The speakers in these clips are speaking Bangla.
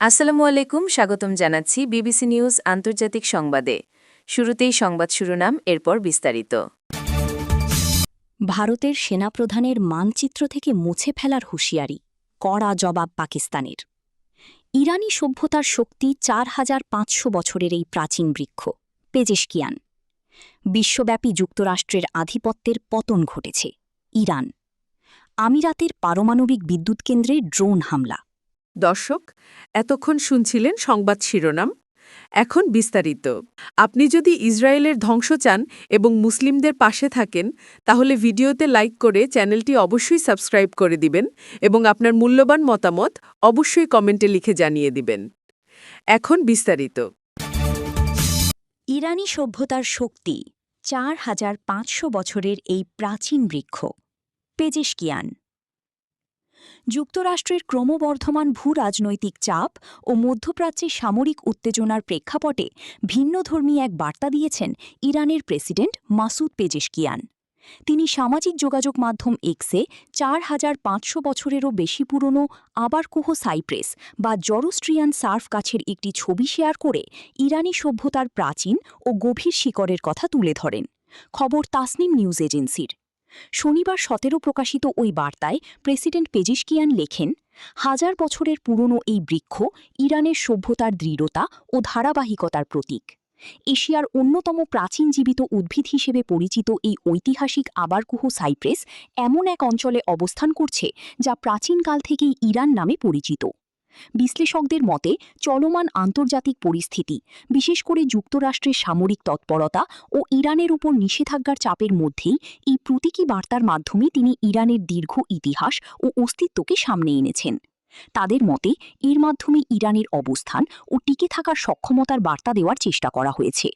আসসালামু আলাইকুম, স্বাগতম জানাচ্ছি বিবিসি নিউজ আন্তর্জাতিক সংবাদে। শুরুতেই সংবাদ শিরোনাম, এরপর বিস্তারিত। ভারতের সেনাপ্রধানের মানচিত্র থেকে মুছে ফেলার হুঁশিয়ারি, কড়া জবাব পাকিস্তানের। ইরানি সভ্যতার শক্তি ৪৫০০ বছরের এই প্রাচীন বৃক্ষ পেজেশকিয়ান। বিশ্বব্যাপী যুক্তরাষ্ট্রের আধিপত্যের পতন ঘটেছে। ইরান, আমিরাতের পারমাণবিক বিদ্যুৎ কেন্দ্রে ড্রোন হামলা। দর্শক, এতক্ষণ শুনছিলেন সংবাদ শিরোনাম। এখন বিস্তারিত। আপনি যদি ইসরায়েলের ধ্বংস চান এবং মুসলিমদের পাশে থাকেন, তাহলে ভিডিওতে লাইক করে চ্যানেলটি অবশ্যই সাবস্ক্রাইব করে দিবেন এবং আপনার মূল্যবান মতামত অবশ্যই কমেন্টে লিখে জানিয়ে দিবেন। এখন বিস্তারিত। ইরানি সভ্যতার শক্তি ৪৫০০ বছরের এই প্রাচীন বৃক্ষ পেজেশকিয়ান। যুক্তরাষ্ট্রের ক্রমবর্ধমান ভূরাজনৈতিক চাপ ও মধ্যপ্রাচ্যে সামরিক উত্তেজনার প্রেক্ষাপটে ভিন্নধর্মী এক বার্তা দিয়েছেন ইরানের প্রেসিডেন্ট মাসুদ পেজেশকিয়ান। তিনি সামাজিক যোগাযোগ মাধ্যম এক্সে ৪৫০০ বছরেরও বেশি পুরনো আবারকুহ সাইপ্রেস বা জরোস্ট্রিয়ান সার্ফ গাছের একটি ছবি শেয়ার করে ইরানি সভ্যতার প্রাচীন ও গভীর শিকড়ের কথা তুলে ধরেন। খবর তাসনিম নিউজ এজেন্সির। শনিবার ১৭ প্রকাশিত ওই বার্তায় প্রেসিডেন্ট পেজেশকিয়ান লেখেন, হাজার বছরের পুরনো এই বৃক্ষ ইরানের সভ্যতার দৃঢ়তা ও ধারাবাহিকতার প্রতীক। এশিয়ার অন্যতম প্রাচীন জীবিত উদ্ভিদ হিসেবে পরিচিত এই ঐতিহাসিক আবারকুহ সাইপ্রেস এমন এক অঞ্চলে অবস্থান করছে যা প্রাচীনকাল থেকেই ইরান নামে পরিচিত। বিশ্লেষকদের মতে চলমান আন্তর্জাতিক পরিস্থিতি, বিশেষ করে যুক্তরাষ্ট্রের সামরিক তৎপরতা ও ইরানের উপর নিষেধাজ্ঞার চাপের মধ্যেই এই প্রতীকী বার্তার মাধ্যমে তিনি ইরানের দীর্ঘ ইতিহাস ও অস্তিত্বকে সামনে এনেছেন। তাদের মতে এর মাধ্যমে ইরানের অবস্থান ও টিকে থাকার সক্ষমতার বার্তা দেওয়ার চেষ্টা করা হয়েছে।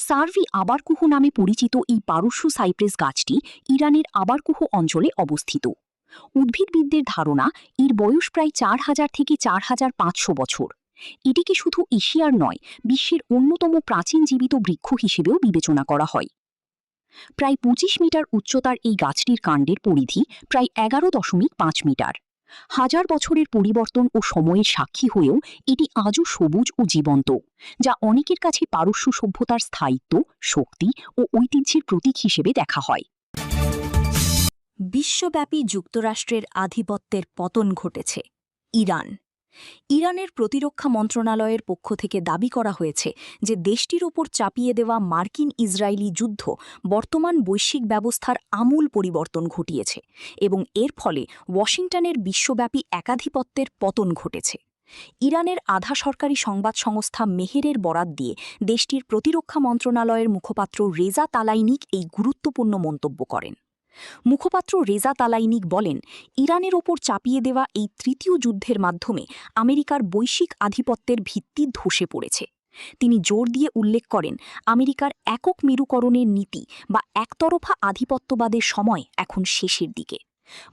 সার্ভি আবারকুহ নামে পরিচিত এই পারস্য সাইপ্রেস গাছটি ইরানের আবারকুহ অঞ্চলে অবস্থিত। উদ্ভিদবিদদের ধারণা এর বয়স প্রায় ৪০০০ থেকে ৪৫০০ বছর। এটিকে শুধু এশিয়ার নয়, বিশ্বের অন্যতম প্রাচীন জীবিত বৃক্ষ হিসেবেও বিবেচনা করা হয়। প্রায় ২৫ মিটার উচ্চতার এই গাছটির কাণ্ডের পরিধি প্রায় ১১.৫ মিটার। হাজার বছরের পরিবর্তন ও সময়ের সাক্ষী হয়েও এটি আজও সবুজ ও জীবন্ত, যা অনেকের কাছে পারস্য সভ্যতার স্থায়িত্ব, শক্তি ও ঐতিহ্যের প্রতীক হিসেবে দেখা হয়। বিশ্বব্যাপী যুক্তরাষ্ট্রের আধিপত্যের পতন ঘটেছে। ইরানের প্রতিরক্ষা মন্ত্রণালয়ের পক্ষ থেকে দাবি করা হয়েছে যে দেশটির ওপর চাপিয়ে দেওয়া মার্কিন ইসরায়েলি যুদ্ধ বর্তমান বৈশ্বিক ব্যবস্থার আমূল পরিবর্তন ঘটিয়েছে এবং এর ফলে ওয়াশিংটনের বিশ্বব্যাপী একাধিপত্যের পতন ঘটেছে। ইরানের আধা সরকারি সংবাদ সংস্থা মেহেরের বরাত দিয়ে দেশটির প্রতিরক্ষা মন্ত্রণালয়ের মুখপাত্র রেজা তালাইনিক এই গুরুত্বপূর্ণ মন্তব্য করেন। মুখপাত্র রেজা তালাইনিক বলেন, ইরানের ওপর চাপিয়ে দেওয়া এই তৃতীয় যুদ্ধের মাধ্যমে আমেরিকার বৈশ্বিক আধিপত্যের ভিত্তি ধসে পড়েছে। তিনি জোর দিয়ে উল্লেখ করেন, আমেরিকার একক মেরুকরণের নীতি বা একতরফা আধিপত্যবাদের সময় এখন শেষের দিকে।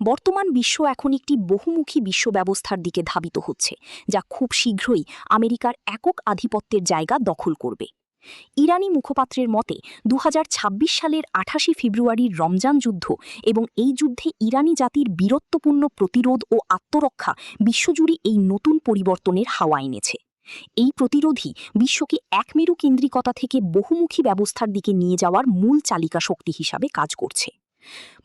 বর্তমান বিশ্ব এখন একটি বহুমুখী বিশ্ব ব্যবস্থার দিকে ধাবিত হচ্ছে, যা খুব শীঘ্রই আমেরিকার একক আধিপত্যের জায়গা দখল করবে। ইরানি মুখপাত্রের মতে ২০২৬ সালের ২৮ ফেব্রুয়ারির রমজান যুদ্ধ এবং এই যুদ্ধে ইরানি জাতির বীরত্বপূর্ণ প্রতিরোধ ও আত্মরক্ষা বিশ্বজুড়ে এই নতুন পরিবর্তনের হাওয়া এনেছে। এই প্রতিরোধই বিশ্বকে একমেরু কেন্দ্রিকতা থেকে বহুমুখী ব্যবস্থার দিকে নিয়ে যাওয়ার মূল চালিকা শক্তি হিসাবে কাজ করছে।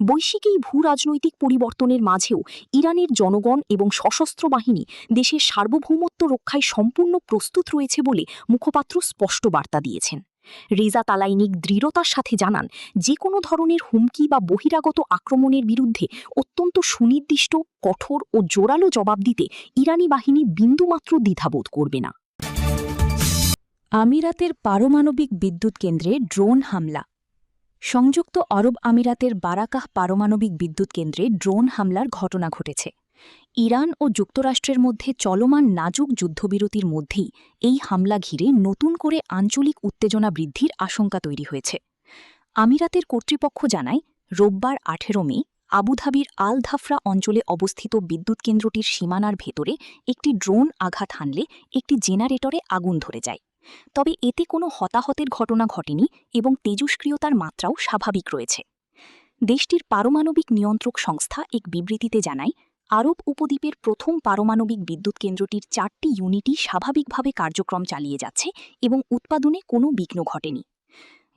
বৈশ্বিক এই ভূরাজনৈতিক পরিবর্তনের মাঝেও ইরানের জনগণ এবং সশস্ত্র বাহিনী দেশের সার্বভৌমত্ব রক্ষায় সম্পূর্ণ প্রস্তুত রয়েছে বলে মুখপাত্র স্পষ্ট বার্তা দিয়েছেন। রেজা তালাইনিক দৃঢ়তার সাথে জানান, যে কোনো ধরনের হুমকি বা বহিরাগত আক্রমণের বিরুদ্ধে অত্যন্ত সুনির্দিষ্ট, কঠোর ও জোরালো জবাব দিতে ইরানি বাহিনী বিন্দুমাত্র দ্বিধাবোধ করবে না। আমিরাতের পারমাণবিক বিদ্যুৎ কেন্দ্রে ড্রোন হামলা। সংযুক্ত আরব আমিরাতের বারাকাহ পারমাণবিক বিদ্যুৎ কেন্দ্রে ড্রোন হামলার ঘটনা ঘটেছে। ইরান ও যুক্তরাষ্ট্রের মধ্যে চলমান নাজুক যুদ্ধবিরতির মধ্যেই এই হামলা ঘিরে নতুন করে আঞ্চলিক উত্তেজনা বৃদ্ধির আশঙ্কা তৈরি হয়েছে। আমিরাতের কর্তৃপক্ষ জানায়, রোববার ১৮ মে আবুধাবির আল ধাফরা অঞ্চলে অবস্থিত বিদ্যুৎ কেন্দ্রটির সীমানার ভেতরে একটি ড্রোন আঘাত হানলে একটি জেনারেটরে আগুন ধরে যায়। তবে এতে কোনো হতাহতের ঘটনা ঘটেনি এবং তেজস্ক্রিয়তার মাত্রাও স্বাভাবিক রয়েছে। দেশটির পারমাণবিক নিয়ন্ত্রক সংস্থা এক বিবৃতিতে জানায়, আরব উপদ্বীপের প্রথম পারমাণবিক বিদ্যুৎ কেন্দ্রটির 4টি ইউনিটই স্বাভাবিকভাবে কার্যক্রম চালিয়ে যাচ্ছে এবং উৎপাদনে কোনো বিঘ্ন ঘটেনি।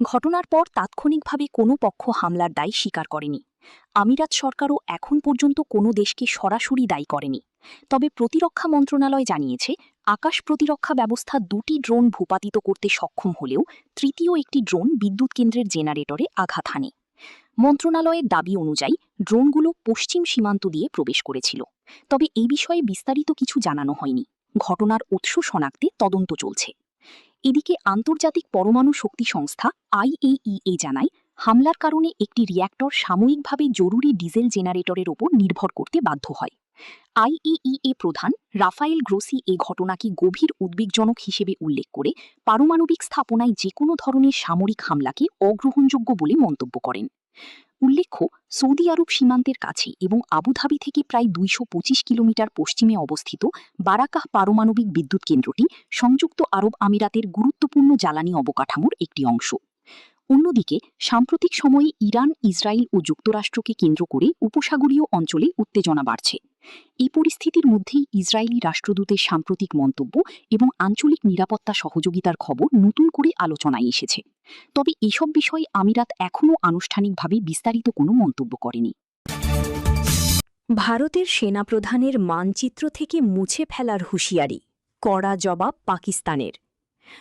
ঘটনার পর তাৎক্ষণিকভাবে কোনো পক্ষ হামলার দায় স্বীকার করেনি। আমিরাত সরকারও এখন পর্যন্ত কোনো দেশকে সরাসরি দায়ী করেনি। তবে প্রতিরক্ষা মন্ত্রণালয় জানিয়েছে, আকাশ প্রতিরক্ষা ব্যবস্থা 2টি ড্রোন ভূপাতিত করতে সক্ষম হলেও তৃতীয় একটি ড্রোন বিদ্যুৎ কেন্দ্রের জেনারেটরে আঘাত হানে। মন্ত্রণালয়ের দাবি অনুযায়ী ড্রোনগুলো পশ্চিম সীমান্ত দিয়ে প্রবেশ করেছিল। তবে এই বিষয়ে বিস্তারিত কিছু জানানো হয়নি। ঘটনার উৎস শনাক্তে তদন্ত চলছে। এদিকে আন্তর্জাতিক পরমাণু শক্তি সংস্থা IAEA জানায়, হামলার কারণে একটি রিয়্যাক্টর সাময়িকভাবে জরুরি ডিজেল জেনারেটরের ওপর নির্ভর করতে বাধ্য হয়। IAEA প্রধান রাফায়েল গ্রোসি এ ঘটনাকে গভীর উদ্বেগজনক হিসেবে উল্লেখ করে পারমাণবিক স্থাপনায় যে কোনো ধরনের সামরিক হামলাকে অগ্রহণযোগ্য বলে মন্তব্য করেন। উল্লেখ্য, সৌদি আরব সীমান্তের কাছে এবং আবুধাবি থেকে প্রায় 225 কিলোমিটার পশ্চিমে অবস্থিত বারাকাহ পারমাণবিক বিদ্যুৎ কেন্দ্রটি সংযুক্ত আরব আমিরাতের গুরুত্বপূর্ণ জ্বালানি অবকাঠামোর একটি অংশ। অন্যদিকে সাম্প্রতিক সময়ে ইরান, ইসরায়েল ও যুক্তরাষ্ট্রকে কেন্দ্র করে উপসাগরীয় অঞ্চলে উত্তেজনা বাড়ছে। এই পরিস্থিতির মধ্যেই ইসরায়েলি রাষ্ট্রদূতের সাম্প্রতিক মন্তব্য এবং আঞ্চলিক নিরাপত্তা সহযোগিতার খবর নতুন করে আলোচনায় এসেছে। তবে এসব বিষয়ে আমিরাত এখনও আনুষ্ঠানিকভাবে বিস্তারিত কোনো মন্তব্য করেনি। ভারতের সেনাপ্রধানের মানচিত্র থেকে মুছে ফেলার হুঁশিয়ারি, কড়া জবাব পাকিস্তানের।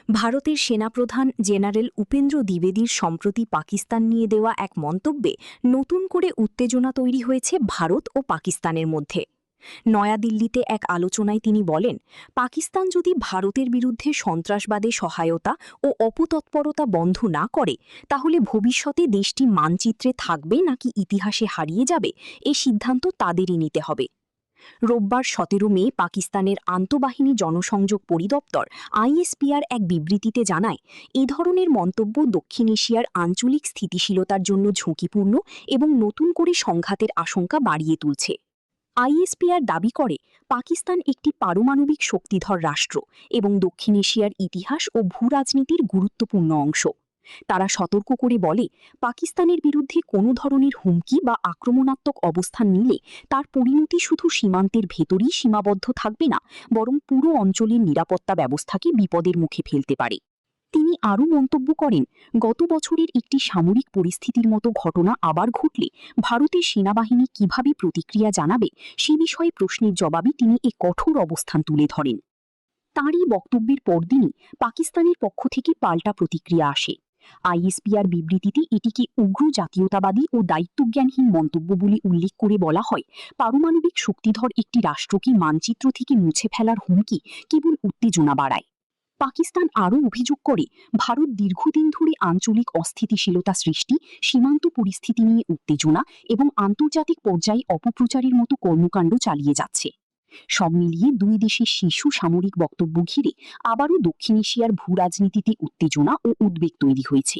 ভারতের সেনাপ্রধান জেনারেল উপেন্দ্র দ্বিবেদীর সম্প্রতি পাকিস্তান নিয়ে দেওয়া এক মন্তব্যে নতুন করে উত্তেজনা তৈরি হয়েছে ভারত ও পাকিস্তানের মধ্যে। নয়াদিল্লিতে এক আলোচনায় তিনি বলেন, পাকিস্তান যদি ভারতের বিরুদ্ধে সন্ত্রাসবাদে সহায়তা ও অপতৎপরতা বন্ধ না করে, তাহলে ভবিষ্যতে দেশটি মানচিত্রে থাকবে নাকি ইতিহাসে হারিয়ে যাবে, এ সিদ্ধান্ত তাদেরই নিতে হবে। রোববার 17 মে পাকিস্তানের আন্তঃবাহিনী জনসংযোগ পরিদপ্তর ISPR এক বিবৃতিতে জানায়, এ ধরনের মন্তব্য দক্ষিণ এশিয়ার আঞ্চলিক স্থিতিশীলতার জন্য ঝুঁকিপূর্ণ এবং নতুন করে সংঘাতের আশঙ্কা বাড়িয়ে তুলছে। ISPR দাবি করে, পাকিস্তান একটি পারমাণবিক শক্তিধর রাষ্ট্র এবং দক্ষিণ এশিয়ার ইতিহাস ও ভূরাজনীতির গুরুত্বপূর্ণ অংশ। তারা সতর্ক করে বলে, পাকিস্তানের বিরুদ্ধে কোনো ধরনের হুমকি বা আক্রমণাত্মক অবস্থান নিলে তার পরিণতি শুধু সীমান্তের ভেতরেই সীমাবদ্ধ থাকবে না, বরং পুরো অঞ্চলের নিরাপত্তা ব্যবস্থাকে বিপদের মুখে ফেলতে পারে। তিনি আরও মন্তব্য করেন, গত বছরের একটি সামরিক পরিস্থিতির মতো ঘটনা আবার ঘটলে ভারতের সেনাবাহিনী কিভাবে প্রতিক্রিয়া জানাবে, সে বিষয়ে প্রশ্নের জবাবে তিনি এ কঠোর অবস্থান তুলে ধরেন। তাঁরই বক্তব্যের পরদিনই পাকিস্তানের পক্ষ থেকে পাল্টা প্রতিক্রিয়া আসে। ISPR বিবৃতিতে এটিকে উগ্র জাতীয়তাবাদী ও দায়িত্বজ্ঞানহীন মন্তব্য বলে উল্লেখ করে বলা হয়, পারমাণবিক শক্তিধর একটি রাষ্ট্রকে মানচিত্র থেকে মুছে ফেলার হুমকি কেবল উত্তেজনা বাড়ায়। পাকিস্তান আরও অভিযোগ করে, ভারত দীর্ঘদিন ধরে আঞ্চলিক অস্থিতিশীলতা সৃষ্টি, সীমান্ত পরিস্থিতি নিয়ে উত্তেজনা এবং আন্তর্জাতিক পর্যায়ে অপপ্রচারের মতো কর্মকাণ্ড চালিয়ে যাচ্ছে। সব মিলিয়ে দুই দেশের শীর্ষ সামরিক বক্তব্য ঘিরে আবারও দক্ষিণ এশিয়ার ভূরাজনীতিতে উত্তেজনা ও উদ্বেগ তৈরি হয়েছে।